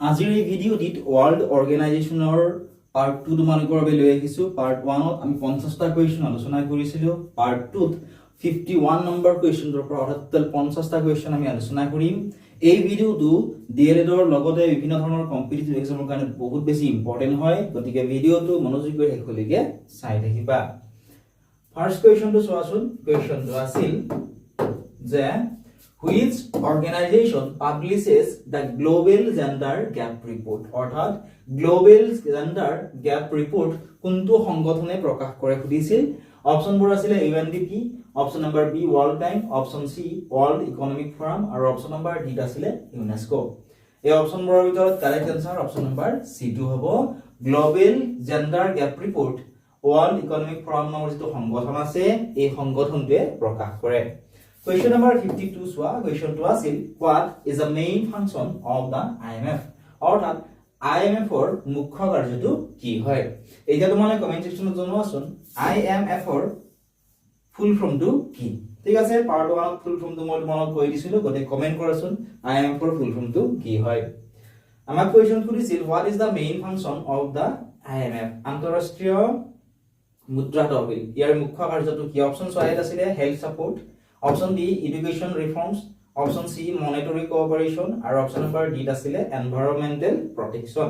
আজিৰ এই ভিডিঅ'টিত world অৰ্গেনাইজেশ্যনৰ part 2 তোমালোকৰ বাবে লৈ আহিছো। পাৰ্ট 1 ত আমি 50টা কুৱেশ্যন আলোচনা কৰিছিলো। পাৰ্ট 2 ত 51 নম্বৰ কুৱেশ্যনৰ পৰা অৰ্থাৎ 50টা কুৱেশ্যন আমি আলোচনা কৰিম। এই ভিডিঅ'টো ডিএলএডৰ লগতে বিভিন্ন ধৰণৰ কম্পিটিটিভ এক্সামৰ কাৰণে বহুত বেছি ইম্পৰ্টেন্ট হয়, গতিকে ভিডিঅ'টো মনোযোগ কৰি শেষলৈকে চাই থাকিবা। ফাৰ্ষ্ট কুৱেশ্যনটো চোৱাচোন। কুৱেশ্যনটো আছিল যে which organization publishes the global gender gap report অৰ্থাৎ global gender gap report কোনটো সংগঠনে প্ৰকাশ কৰে খুদিছিল। অপচনবোৰ আছিল UNDP, option number B world bank, option C world economic forum আৰু অপচন নম্বৰ ডি আছিল ইউনেস্কো। এই অপচনবোৰৰ ভিতৰত correct answer option number C টো হ'ব। Global gender gap report world economic forum নামৰ যিটো সংগঠন আছে এই সংগঠনটোৱে প্ৰকাশ কৰে। Question number 52 চোৱা। কুৱেশ্যনটো আছিল what is the main function of the IMF অৰ্থাৎ IMF ৰ মুখ্য কাৰ্যটো কি হয়। এতিয়া তোমালোকে কমেন্ট সেকশনত জনোৱাচোন IMF ৰ ফুল ফৰ্মটো কি। ঠিক আছে, পাৰ্ট 1 ত ফুল ফৰ্মটো মই তোমালোকক কৈ দিছিলো, গতে কমেন্ট কৰাচোন IMF ৰ ফুল ফৰ্মটো কি হয়। আমাক কুৱেশ্যন কৰিছিল what is the main function of the IMF আন্তঃৰাষ্ট্ৰীয় মুদ্ৰা তহবিল ইয়াৰ মুখ্য কাৰ্যটো কি। অপচন চোৱাইত আছিল health support, option B education reforms, option C monetary cooperation আৰু অপচন নম্বৰ ডি আছিল এনভাইৰনমেন্টাল প্ৰটেকশন।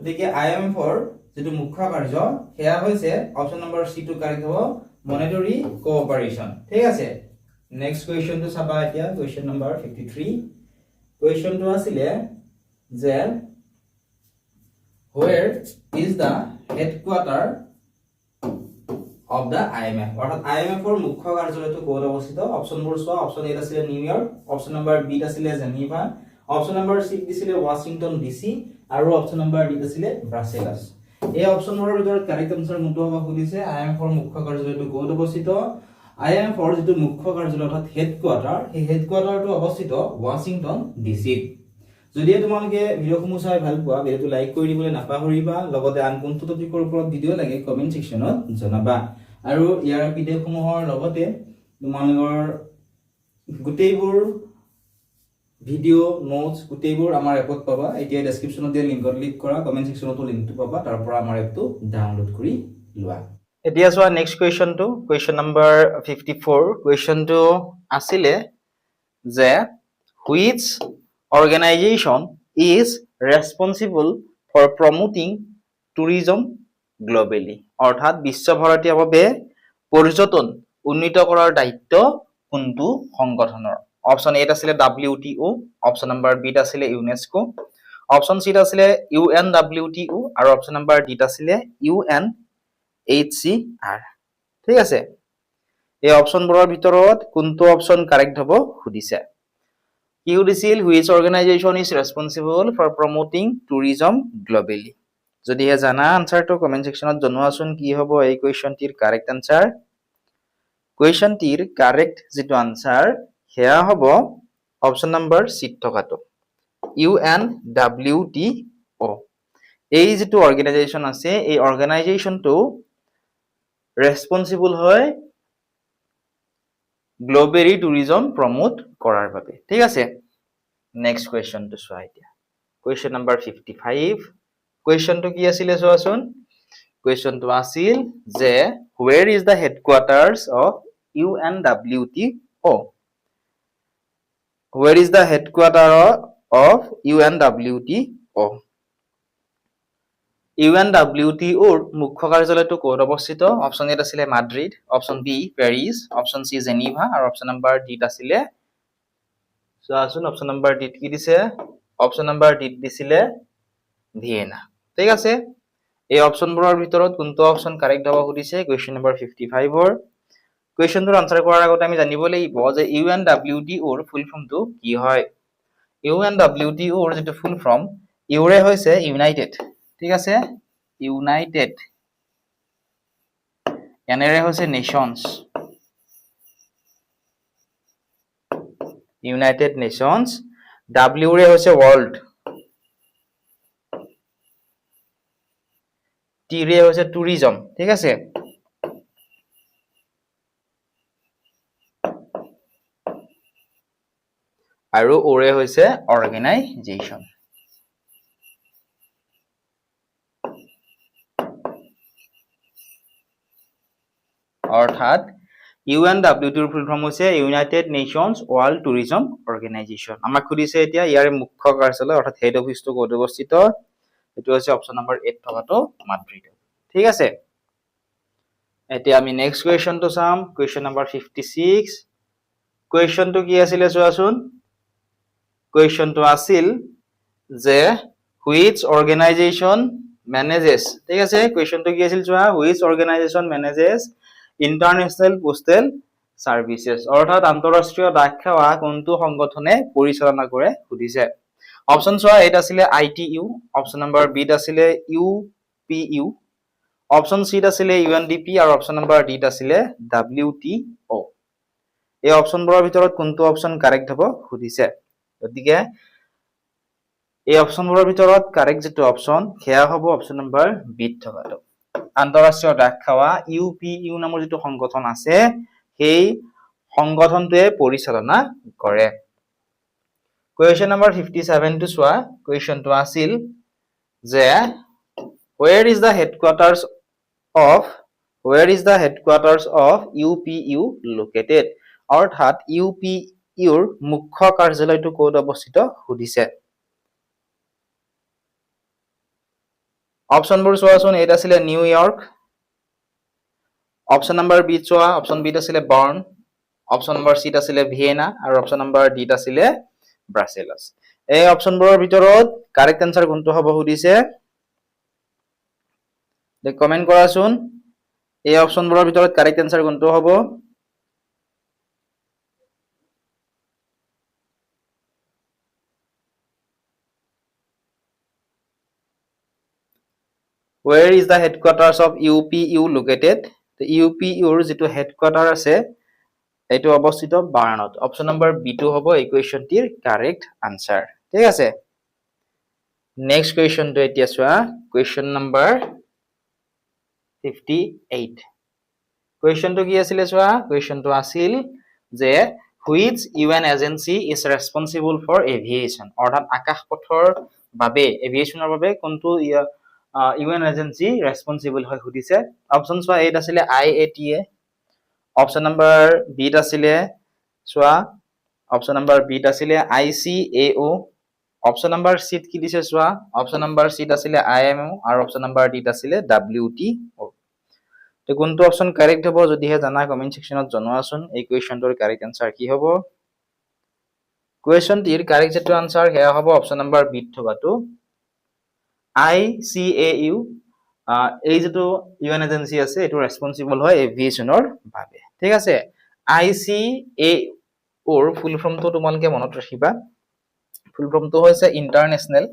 গতিকে IMF ৰ যেটো মুখ্য কাৰ্য হেয়া হৈছে অপচন নম্বৰ সি টো কাৰেক্ট হ'ব মনিটাৰী কোঅপাৰেশন। ঠিক আছে, নেক্সট কুৱেশ্যনটো চাবা এতিয়া। Question number 53। কুৱেশ্যনটো আছিল যে where is the headquarter of the IMF অৰ্থাৎ IMF ৰ মুখ্য কাৰ্যালয়টো ক'ত অৱস্থিত। অপচনবোৰ চোৱা। অপচন এ আছিল নিউয়ৰ্ক, অপচন নম্বৰ বি আছিল জেনিভা, অপচন নম্বৰ সি দিছিল ওয়াশ্বিংটন ডিসি আৰু অপচন নম্বৰ ডি আছিল ব্ৰাছেলছ। এই অপচনবোৰৰ ভিতৰত কাৰেক্ট আনসাৰ কোনটো হ'ব খুদিছে। IMF ৰ মুখ্য কাৰ্যালয়টো ক'ত অৱস্থিত। IMF ৰ যেটো মুখ্য কাৰ্যালয় অৰ্থাৎ হেডকোৱাৰ্টাৰ সেই হেডকোৱাৰ্টাৰটো অৱস্থিত ওয়াশ্বিংটন ডিসি। যদি তোমালোকে ভিডিঅ'সমূহ চাই ভাল পোৱা ভিডিঅ'টো লাইক কৰি দিবলৈ নাপাহৰিবা, লগতে আন কোনটো টপিকৰ ওপৰত ভিডিঅ' লাগে কমেন্ট সেকশনত জনাবা। আৰু ইয়াৰ পিডিএফ সমূহৰ লগতে তোমালোকৰ গোটেইবোৰ ভিডিঅ' নোটছ গোটেইবোৰ আমাৰ এপত পাবা। এতিয়া ডেসক্ৰিপচনত দিয়া লিংকত ক্লিক কৰা, কমেন্ট সেকশনতো লিংকটো পাবা, তাৰ পৰা আমাৰ এপটো ডাউনলোড কৰি লোৱা। এতিয়া চোৱা নেক্সট কুৱেশ্যনটো। Question number 54। কুৱেশ্যনটো আছিলে যে which organization is responsible for promoting tourism globally অৰ্থাৎ বিশ্বভাৰতীয়ভাৱে পৰ্যটন উন্নীত কৰাৰ দায়িত্ব কোনটো সংগঠনৰ। অপচন এ আছিল WTO, অপচন নম্বৰ বি আছিল ইউনেস্কো, অপচন সি আছিল UNWTO আৰু অপচন নম্বৰ ডি আছিল UNHCR। ঠিক আছে, এই অপচনবোৰৰ ভিতৰত কোনটো অপচন কাৰেক্ট হ'ব খুদিছে। কি সুধিছিল which organization is responsible for promoting tourism globally। যদিহে জানা আনসাৰটো কমেন্ট সেকশনত জনোৱাচোন কি হ'ব এই কুৱেশ্যনটিৰ কাৰেক্ট আনসাৰ। কুৱেশ্যনটিৰ কাৰেক্ট যেটো আনসাৰ হেয়া হ'ব অপচন নম্বৰ সি থকাটো UNWTO। এই যেটো অৰ্গেনাইজেশ্যন আছে এই অৰ্গেনাইজেশ্যনটো ৰেসপন্সিবল হয় গ্লোবেলি টুৰিজম প্ৰমোট কৰাৰ বাবে। ঠিক আছে, নেক্সট কুৱেশ্যনটো চোৱা এতিয়া। Question number 55। কুৱেশ্যনটো কি আছিল চোৱাচোন। কুৱেশ্যনটো আছিল যে where is the headquarters of UNWTO where is the headquarter of UNWTO UNWTO ৰ মুখ্য কাৰ্যালয়টো ক'ত অৱস্থিত। অপচন এ আছিল Madrid, option B Paris, option C Geneva আৰু অপচন নম্বৰ ডি আছিল চোৱাচোন অপচন নম্বৰ ডি কি দিছে। অপচন নম্বৰ ডি দিছিল ভিয়েনা। ঠিক আছে, এই অপচনবোৰৰ ভিতৰত কোনটো অপচন কাৰেক্ট হ'ব খুদিছে কুৱেশ্যন নম্বৰ 55 ৰ। কুৱেশ্যনটোৰ আনসাৰ কৰাৰ আগতে আমি জানিব লাগিব যে UNWTO ৰ ফুল ফৰ্মটো কি হয়। UNWTO ৰ যেটো ফুল ফৰ্ম ইউৰে হৈছে ইউনাইটেড। ঠিক আছে, ইউনাইটেড এনেৰে হৈছে নেশনস, ইউনাইটেড নেশনস। ডাব্লিউ ৰে হৈছে ওয়াৰ্ল্ড, টি ৰে হৈছে টুৰিজম। ঠিক আছে, আৰু ওৰে হৈছে অৰ্গেনাইজেশ্যন। অৰ্থাৎ UNWTOৰ ফুল ফৰ্ম হৈছে United nations world tourism organisation আমাক সুধিছে এতিয়া ইয়াৰ মুখ্য কাৰ্যালয় অৰ্থাৎ হেড অফিচটো ক'ত অৱস্থিত এটো হৈছে অপচন নম্বৰ 8 থকাটো মাদ্ৰিদ ঠিক আছে এতিয়া আমি নেক্সট কোৱেশ্চনটো চাম কোৱেশ্চন নম্বৰ 56 কোৱেশ্চনটো কি আছিল চোৱাচোন কোৱেশ্চনটো আছিল যে which organization manages ঠিক আছে কোৱেশ্চনটো কি আছিল চোৱা which organization manages international postal services অৰ্থাৎ আন্তঃৰাষ্ট্ৰীয় ডাক সেৱা কোনটো সংগঠনে পৰিচালনা কৰে সুধিছে অপচন চোৱা এটা আছিল ITU অপচন নম্বৰ বি আছিল UPU অপচন সি আছিল UNDP আৰু অপচন নম্বৰ ডি আছিল WTO এই অপচনবোৰৰ ভিতৰত কোনটো অপচন কাৰেক্ট হ'ব সুধিছে গতিকে এই অপচনবোৰৰ ভিতৰত কাৰেক্ট যেটো অপচন হেয়া হ'ব অপচন নম্বৰ বি থকাটো আন্তঃৰাষ্ট্ৰীয় ডাক সেৱা UPU নামৰ যেটো সংগঠন আছে সেই সংগঠনটোৱে পৰিচালনা কৰে কোৱেশ্চন নম্বৰ 57 টো চোৱা কোৱেশ্চনটো আছিল যে where is the headquarters of UPU located অৰ্থাৎ UPUৰ মুখ্য কাৰ্যালয়টো ক'ত অৱস্থিত সুধিছে অপচনবোৰ চোৱাচোন এটা আছিল নিউয়ৰ্ক অপচন নম্বৰ বি চোৱা অপচন বি আছিল বাৰ্ন অপচন নম্বৰ সি আছিল ভিয়েনা আৰু অপচন নম্বৰ ডি আছিল ব্ৰাছেলছ এই অপচনবোৰৰ ভিতৰত কাৰেক্ট আনসাৰ কোনটো হ'ব সুধিছে দে কমেন্ট কৰাচোন এই অপচনবোৰৰ ভিতৰত কাৰেক্ট আনসাৰ কোনটো হ'ব Where is the headquarters of UPU located? The UPUৰ যেটো হেডকোয়াৰ্টাৰ আছে এটো অৱস্থিত বাৰ্ণত অপচন নম্বৰ বি টো হ'ব এই কোৱেশ্চনটিৰ কাৰেক্ট আনসাৰ ঠিক আছে নেক্সট কোৱেশ্চনটো এতিয়া চোৱা কোৱেশ্চন নম্বৰ 58 কোৱেশ্চনটো কি আছিল চোৱা কোৱেশ্চনটো আছিল যে which UN agency is responsible for aviation অৰ্থাৎ আকাশপথৰ বাবে এভিয়েশনৰ বাবে কোনটো UN agency responsible হয় সুধিছে অপচন চোৱা এ আছিল IATA অপচন নম্বৰ বি আছিল চোৱা অপচন নম্বৰ বি আছিল ICAO অপচন নম্বৰ সি কি দিছে চোৱা অপচন নম্বৰ সি আছিল IMO আৰু অপচন নম্বৰ ডি আছিল WTO তো কোনটো অপচন কাৰেক্ট হ'ব যদিহে জানা কমেন্ট সেকশনত জনোৱাচোন এই কোৱেশ্চনটোৰ কাৰেক্ট আনসাৰ কি হ'ব কোৱেশ্চনটিৰ কাৰেক্ট যেটো আনসাৰ হেয়া হ'ব অপচন নম্বৰ বি থকাটো ICAO এই যেটো UN এজেন্সি আছে এটো ৰেসপন্সিবল হয় এভিয়েশনৰ বাবে ঠিক আছে ICAO ওৰ ফুল ফৰ্মটো তোমালকে মনত ৰাখিবা ফুল ফৰ্মটো হৈছে ইন্টাৰনেশনাল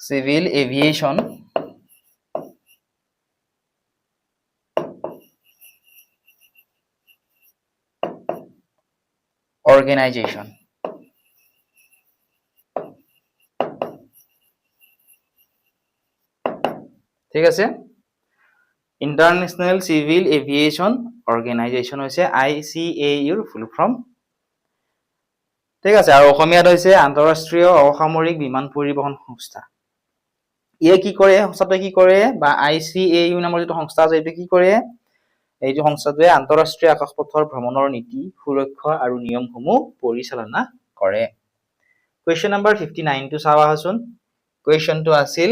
সিভিল এভিয়েশন অৰ্গানাইজেশন ঠিক আছে ইন্টাৰনেশনাল সিভিল এভিয়েশন অৰ্গানাইজেশন হৈছে ICAO ৰ ফুল ফৰ্ম ঠিক আছে আৰু অসমীয়াত হৈছে আন্তঃৰাষ্ট্ৰীয় অসামৰিক বিমান পৰিবহন সংস্থা ইয়ে কি কৰে সংস্থাটো কি কৰে বা ICAO নামৰ যেটো সংস্থা আছে এটো কি কৰে এই যে সংস্থাটোৱে আন্তঃৰাষ্ট্ৰীয় আকাশপথৰ ভ্ৰমণৰ নীতি সুৰক্ষা আৰু নিয়মসমূহ পৰিচালনা কৰে কোৱেশ্চন নম্বৰ 59 টো চাবা হাচোন কোৱেশ্চনটো আছিল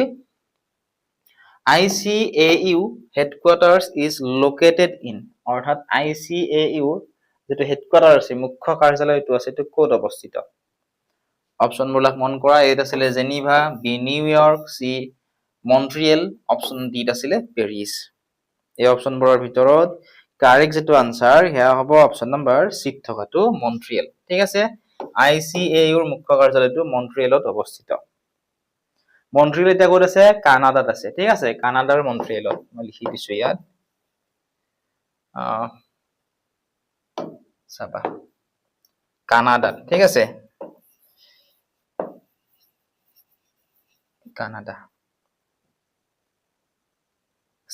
ICAO headquarters is located in অৰ্থাৎ ICAO যেটো হেডকোয়াৰ্টাৰ আছে মুখ্য কাৰ্যালয়টো আছে এটো ক'ত অৱস্থিত অপচনবিলাক মন কৰা এ আছিল জেনিভা বি নিউয়ৰ্ক সি মন্ট্ৰিয়েল অপচন ডি আছিল পেৰিছ এই অপচনবোৰৰ ভিতৰত কাৰেক্ট যেটো আনসাৰ হেয়া হ'ব অপচন নম্বৰ সি থকাটো মন্ট্ৰিয়েল ঠিক আছে ICAO ৰ মুখ্য কাৰ্যালয়টো মন্ট্ৰিয়েলত অৱস্থিত মন্ট্ৰিয়েল এটা ক'ত আছে কানাডাত আছে ঠিক আছে কানাডাৰ মন্ট্ৰিয়েলত মই লিখি দিছো ইয়াত চাবা কানাডা ঠিক আছে কানাডা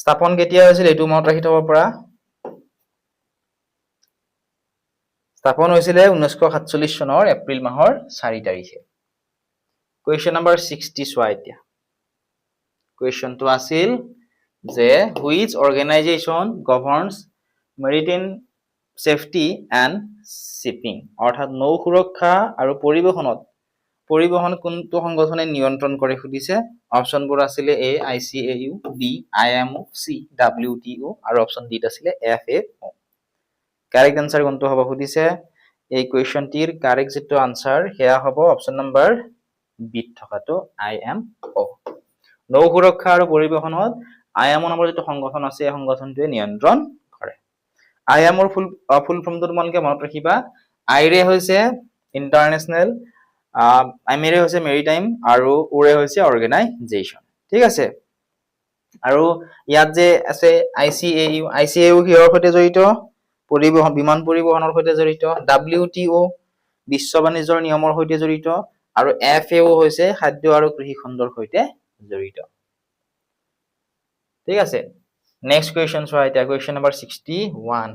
স্থাপন কেতিয়া হৈছিল এটো মনত ৰাখি থব পৰা স্থাপন হৈছিলে 1947 চনৰ এপ্ৰিল মাহৰ 4 তাৰিখে। কুৱেশ্যন নম্বৰ 60 চোৱা এতিয়া। কুৱেশ্যনটো আছিল যে which organisation governs maritime safety and shipping, অৰ্থাৎ নৌ সুৰক্ষা আৰু পৰিবহন কোনটো সংগঠনে নিয়ন্ত্ৰণ কৰে সুধিছে। অপশ্যনবোৰ আছিলে A ICAO, B IMO, C WTO আৰু অপশ্যন ডি আছিলে FAO। কাৰেক্ট আনসাৰ কোনটো হ'ব সুধিছে। এই কুৱেশ্যনটিৰ কাৰেক্ট যেটো আনসাৰ সেয়া হ'ব অপশ্যন নম্বৰ বি থকাটো IMO। নৌ সুৰক্ষা আৰু পৰিবহনত IMO নামৰ যেটো সংগঠন আছে এই সংগঠনটোৱে নিয়ন্ত্ৰণ কৰে। IMO ৰ ফুল ফৰ্মটো তোমালোকে মনত ৰাখিবা। আইৰে হৈছে ইন্টাৰনেশ্যনেল, এমএৰে হৈছে মেৰিটাইম আৰু ওৰে হৈছে অৰ্গেনাইজেশ্যন। ঠিক আছে। আৰু ইয়াত যে আছে ICAO কিহৰ সৈতে জড়িত? বিমান পৰিবহনৰ সৈতে জড়িত। WTO বিশ্ব বাণিজ্যৰ নিয়মৰ সৈতে জড়িত আৰু FAO হৈছে খাদ্য আৰু কৃষি খণ্ডৰ সৈতে জড়িত। ঠিক আছে। নেক্সট কুৱেশ্যন চোৱা এতিয়া। Question number 61।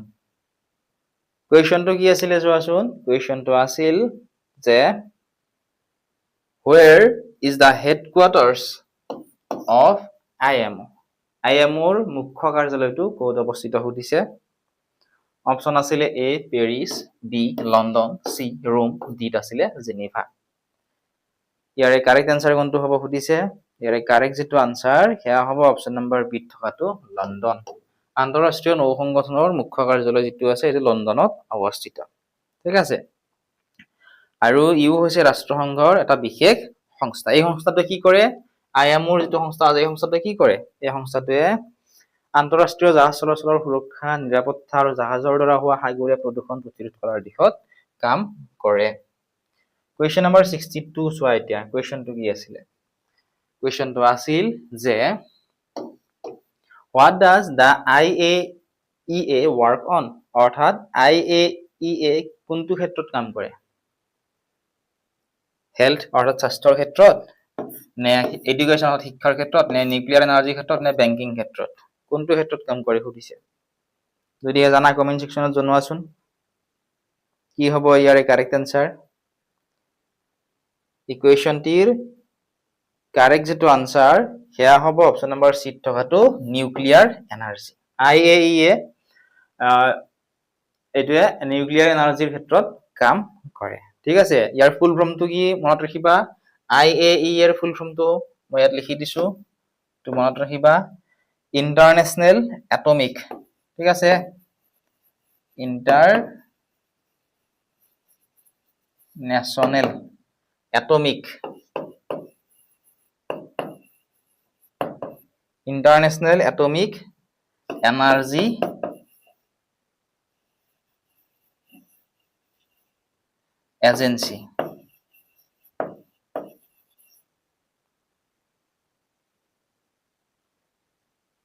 কুৱেশ্যনটো কি আছিলে চোৱাচোন। কুৱেশ্যনটো আছিল যে where is the headquarters of IMO? IMO ৰ মুখ্য কাৰ্যালয়টো ক'ত অৱস্থিত সুধিছে। অপশ্যন আছিলে A Paris, B London, C Rome, D আছিলে জেনেভা। ইয়াৰে কাৰেক্ট আনসাৰ কোনটো হ'ব সুধিছে। ইয়াৰে কাৰেক্ট যেটো আনসাৰ সেয়া হ'ব অপশ্যন নম্বৰ বি থকাটো লণ্ডন। আন্তঃৰাষ্ট্ৰীয় নৌ সংগঠনৰ মুখ্য কাৰ্যালয় যেটো আছে এইটো লণ্ডনত অৱস্থিত। ঠিক আছে। আৰু ইউ হৈছে ৰাষ্ট্ৰসংঘৰ এটা বিশেষ সংস্থা। এই সংস্থাটোৱে কি কৰে? IMO ৰ যেটো সংস্থা আছে এই সংস্থাটোৱে কি কৰে? এই সংস্থাটোৱে আন্তঃৰাষ্ট্ৰীয় জাহাজ চলাচলৰ সুৰক্ষা, নিৰাপত্তা আৰু জাহাজৰ দ্বাৰা হোৱা সাগৰীয় প্ৰদূষণ প্ৰতিৰোধ কৰাৰ দিশত কাম কৰে। কুৱেশ্যন নম্বৰ 62 চোৱা এতিয়া। কুৱেশ্যনটো কি আছিলে? কুৱেশ্যনটো আছিল যে what does the IAEA work on? অৰ্থাৎ IAEA কোনটো ক্ষেত্ৰত কাম কৰে? হেল্থ অৰ্থাৎ স্বাস্থ্যৰ ক্ষেত্ৰত, নে এডুকেশ্যন অৰ্থাৎ শিক্ষাৰ ক্ষেত্ৰত, নে নিউক্লিয়াৰ এনাৰ্জিৰ ক্ষেত্ৰত, নে বেংকিং ক্ষেত্ৰত? কোনটো ক্ষেত্ৰত কাম কৰে সুধিছে। যদি জানা কমেন্ট সেকশনত জনোৱাচোন। কি হ'ব ইয়াৰে কাৰেক্ট আনসাৰ? ইকুৱেশ্যনটিৰ কাৰেক্ট যেটো আনসাৰ সেয়া হ'ব অপশ্যন নম্বৰ চি থকাটো নিউক্লিয়াৰ এনাৰ্জি। IAEA এইটোৱে নিউক্লিয়াৰ এনাৰ্জিৰ ক্ষেত্ৰত কাম কৰে। ঠিক আছে। ইয়াৰ ফুল ফৰ্মটো কি মনত ৰাখিবা। IAEA এৰ ফুল ফৰ্মটো মই ইয়াত লিখি দিছো, তো মনত ৰাখিবা ইন্টাৰনেশ্যনেল এটমিক। ঠিক আছে। International atomic energy agency.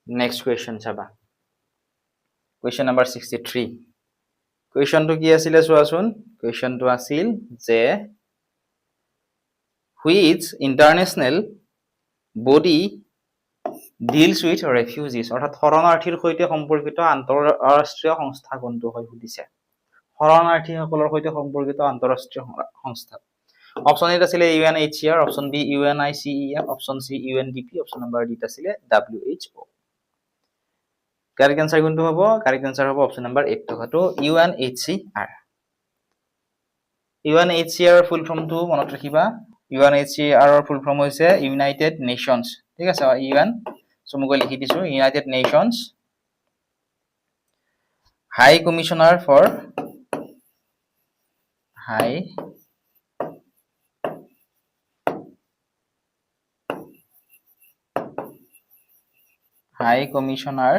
Next question চাবা। Question number 63। কুৱেশ্যনটো কি আছিলে চোৱাচোন। কুৱেশ্যনটো আছিল যে which international body deals with refugees, অৰ্থাৎ শৰণাৰ্থীৰ সৈতে সম্পৰ্কিত আন্তঃৰাষ্ট্ৰীয় সংস্থা কোনটো হয় সুধিছে। শৰণাৰ্থীসকলৰ সৈতে সম্পৰ্কিত আন্তঃৰাষ্ট্ৰীয় সংস্থা। অপশ্যন এ আছিলে UNHCR, option B UNICEF, option C UNDP, option number D আছিলে WHO। কাৰেক্ট আনসাৰ কোনটো হ'ব? কাৰেক্ট আনসাৰ হ'ব অপশ্যন নম্বৰ 8 থকাটো UNHCR। UNHCR ফুল ফৰ্মটো মনত ৰাখিবা। UNHCR ৰ ফুল ফৰ্ম হৈছে ইউনাইটেড নেশ্যনছ। ঠিক আছে। UN চমুকৈ লিখি দিছো United Nations high commissioner for high commissioner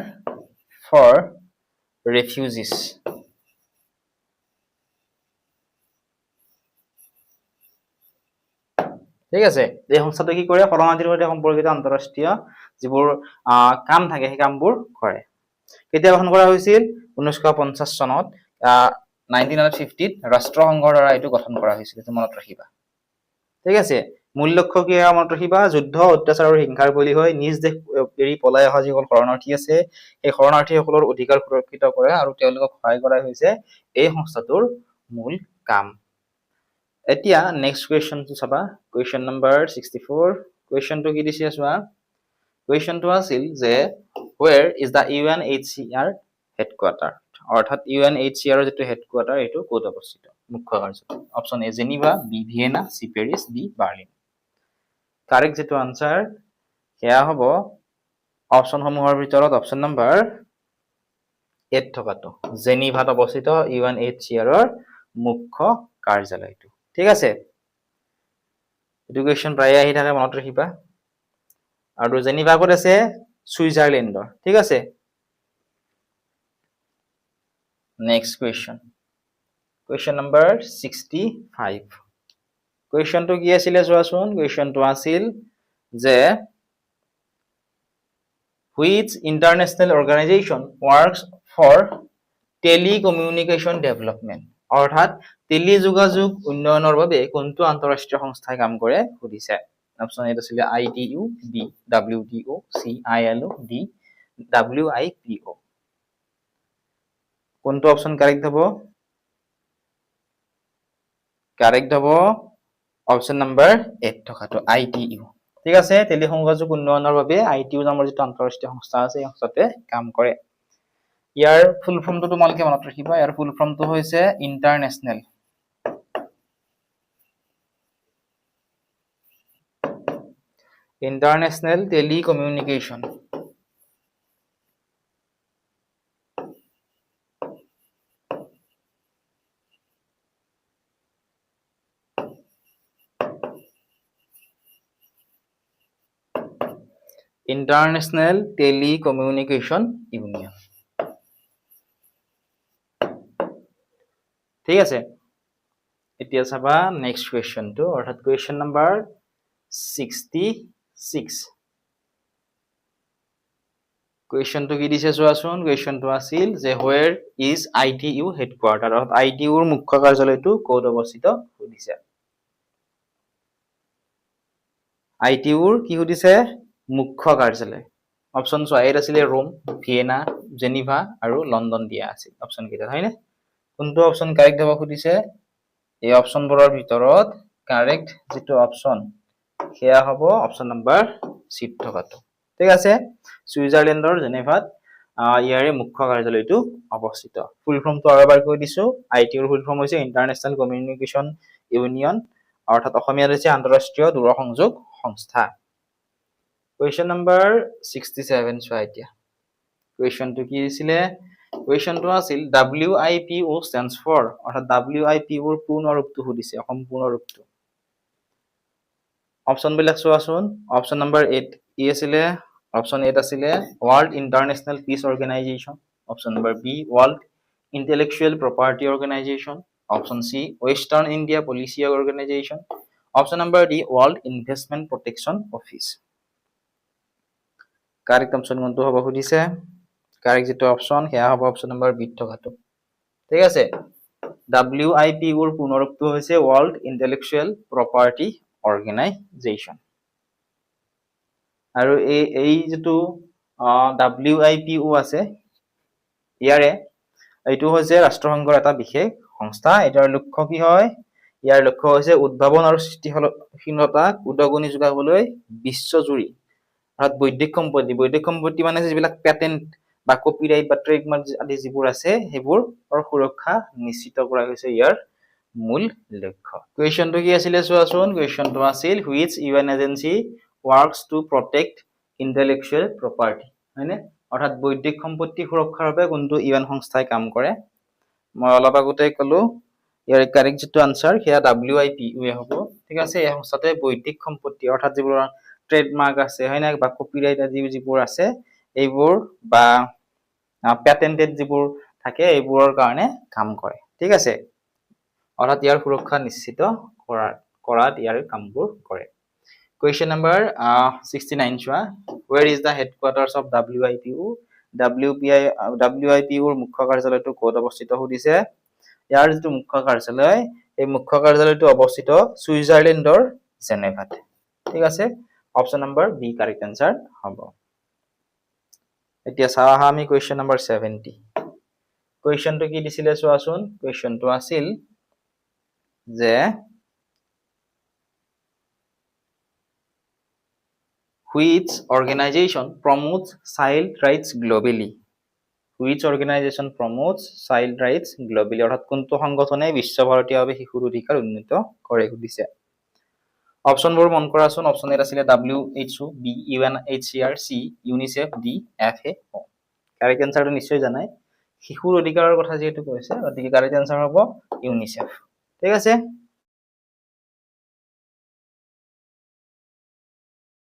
for refugees. ঠিক আছে। এই সংস্থাটো কি কৰে? শৰণাৰ্থীৰ সৈতে সম্পৰ্কিত আন্তঃৰাষ্ট্ৰীয় যিবোৰ কাম থাকে সেই কামবোৰ কৰে। কেতিয়া গঠন কৰা হৈছিল? 1950 চনত 1950 ৰাষ্ট্ৰসংঘৰ দ্বাৰা এইটো গঠন কৰা হৈছিল। এইটো মনত ৰাখিবা। ঠিক আছে। মূল লক্ষ্য কি মনত ৰাখিবা। যুদ্ধ, অত্যাচাৰ আৰু হিংসাৰ বলি হৈ নিজ দেশ এৰি পলাই অহা যিসকল শৰণাৰ্থী আছে সেই শৰণাৰ্থীসকলৰ অধিকাৰ সুৰক্ষিত কৰে আৰু তেওঁলোকক সহায় কৰাই হৈছে এই সংস্থাটোৰ মূল কাম এতিয়া নেক্সট কুৱেশ্যনটো চাবা কুৱেশ্যন নম্বৰ 64 কুৱেশ্যনটো কি দিছে চোৱা কুৱেশ্যনটো আছিল যে where is the UNHCR headquarter অৰ্থাৎ UNHCR যেটো হেডকোৱাৰ্টাৰ এটো ক'ত অৱস্থিত মুখ্য কাৰ্যালয় অপচন এ জেনিভা বি ভিয়েনা সি পেৰিছ ডি বাৰ্লিন কাৰেক্ট যেটো আনসাৰ হেয়া হ'ব অপচন সমূহৰ ভিতৰত অপচন নম্বৰ 8 থকাটো জেনিভাত অৱস্থিত UNHCR ৰ মুখ্য কাৰ্যালয়টো ঠিক আছে এডুকেশ্যন প্ৰায় আহি থাকে মনত ৰাখিবা আৰু জেনিভা ক'ত আছে সুইজাৰলেণ্ডৰ ঠিক আছে নেক্সট কুৱেশ্যন নম্বৰ 65 কুৱেশ্যনটো কি আছিল চোৱাচোন কুৱেশ্যনটো আছিল যে which international organization works for telecommunication development অৰ্থাৎ টেলিযোগাযোগ উন্নয়নৰ বাবে কোনটো আন্তঃৰাষ্ট্ৰীয় সংস্থাই কাম কৰে সুধিছে অপচন এ আছিল ITU বি WTO সি ILO ডি WIPO কোনটো অপচন কাৰেক্ট হ'ব অপচন নম্বৰ 8 থকাটো ITU ঠিক আছে টেলিসংযোগ উন্নয়নৰ বাবে ITU নামৰ যেটো আন্তঃৰাষ্ট্ৰীয় সংস্থা আছে এই সংস্থাতে কাম কৰে ইয়াৰ ফুল ফৰ্মটো তোমালোকে মনত ৰাখিবা ইয়াৰ ফুল ফৰ্মটো হৈছে international telecommunication international telecommunication union ঠিক আছে এতিয়া চাবা নেক্সট কুৱেশ্যনটো অৰ্থাৎ কুৱেশ্যন নম্বৰ 66 কুৱেশ্যনটো কি দিছে চোৱাচোন কুৱেশ্যনটো আছিল যে where is ITU হেডকোৱাৰ্টাৰ অৰ্থাৎ ITU ৰ মুখ্য কাৰ্যালয়টো ক'ত অৱস্থিত সুধিছে ITU ৰ কি সুধিছে মুখ্য কাৰ্যালয় অপচন চোৱা এত আছিল ৰোম ভিয়েনা জেনিভা আৰু লণ্ডন দিয়া আছিল অপচন কেইটা হয়নে কোনটো অপচন কাৰেক্ট হ'ব সুধিছে এই অপচনবোৰৰ ভিতৰত কাৰেক্ট যেটো অপচন হেয়া হ'ব অপচন নম্বৰ সি থকাটো ঠিক আছে সুইজাৰলেণ্ডৰ জেনেভাত ইয়াৰে মুখ্য কাৰ্যালয়টো অৱস্থিত ফুল ফৰ্মটো আৰু এবাৰ কৈ দিছো ITU ৰ ফুল ফৰ্ম হৈছে ইন্টাৰনেশ্যনেল কমিউনিকেশ্যন ইউনিয়ন অৰ্থাৎ অসমীয়াত হৈছে আন্তঃৰাষ্ট্ৰীয় দূৰসংযোগ সংস্থা কুৱেশ্যন নম্বৰ 67 চোৱা এতিয়া কুৱেশ্যনটো কি আছিল কুৱেশ্যনটো আছিল WIPO stands for অৰ্থাৎ WIPO ৰ পূৰ্ণ ৰূপটো সুধিছে সম্পূৰ্ণ ৰূপটো অপচন বিলাক চোৱাচোন অপচন নম্বৰ 8 ই আছিল অপচন 8 আছিল world international peace organisation option number B world intellectual property organisation option C western India policy organisation option number D world investment protection office correct option কোনটো হ'ব সুধিছে কারেক্ট যেটো option হেয়া হ'ব option number B থকাটো ঠিক আছে WIPO ৰ পূৰ্ণ ৰূপটো হৈছে ওয়াৰ্ল্ড ইন্টেলেকচুয়াল প্ৰপাৰ্টি অৰ্গানাইজেশন আৰু এই যেটো WIPO আছে ইয়াৰে এইটো হৈছে ৰাষ্ট্ৰসংঘৰ এটা বিশেষ সংস্থা এটাৰ লক্ষ্য কি হয় ইয়াৰ লক্ষ্য হৈছে উদ্ভাৱন আৰু সৃষ্টিশীলতাক উদগনি যোগাবলৈ বিশ্বজুৰি অৰ্থাৎ বৈদেশিক সম্পত্তি মানে যিবিলাক পেটেন্ট বা কপিৰাইট বা ট্ৰেডমাৰ্ক আদি যিবোৰ আছে সেইবোৰ সুৰক্ষা নিশ্চিত কৰা হৈছে ইয়াৰ মূল লক্ষ্য কুৱেশ্যনটো কি আছিল চোৱাচোন কুৱেশ্যনটো আছিল which UN agency works to protect intellectual property হয়নে অৰ্থাৎ বৈদেশিক সম্পত্তি সুৰক্ষাৰ বাবে কোনটো UN সংস্থাই কাম কৰে মই অলপ আগতে কলো ইয়াৰ কাৰেক্ট যেটো আনসাৰ হেয়া WIPO হ'ব ঠিক আছে এই সংস্থাতে বৈদেশিক সম্পত্তি অৰ্থাৎ যিবোৰ ট্ৰেডমাৰ্ক আছে হয়নে বা কপিৰাইট আদি যিবোৰ আছে এইবোৰ বা পেটেন্টেড যিবোৰ থাকে এইবোৰৰ কাৰণে কাম কৰে ঠিক আছে অৰ্থাৎ ইয়াৰ সুৰক্ষা নিশ্চিত কৰাত ইয়াৰ কামবোৰ কৰে Question number 69 চোৱা where is the headquarters of WIPO WIPO ৰ মুখ্য কাৰ্যালয়টো ক'ত অৱস্থিত সুধিছে ইয়াৰ যেটো মুখ্য কাৰ্যালয় এই মুখ্য কাৰ্যালয়টো অৱস্থিত সুইজাৰলেণ্ডৰ জেনেভাত ঠিক আছে option number B correct answer হ'ব এতিয়া চাও আমি question number 70 কুৱেশ্যনটো কি দিছিলে চোৱাচোন কুৱেশ্যনটো আছিল যে which organization promotes child rights globally? Which organization promotes child rights globally? অর্থাৎ কোনটো সংগঠনে বিশ্বভাৰতীয়ভাৱে শিশুৰ অধিকাৰ উন্নীত কৰে সুধিছে। অপশনবোৰ মন কৰাচোন। অপশন এ আছিলে WHO, B UNHCR, C UNICEF, D FAO। Correct এনসাৰটো নিশ্চয় জানাই, শিশুৰ অধিকাৰৰ কথা যেহেতু কৈছে গতিকে কাৰেক্ট এনসাৰ হ'ব ইউনিচেফ। ঠিক আছে।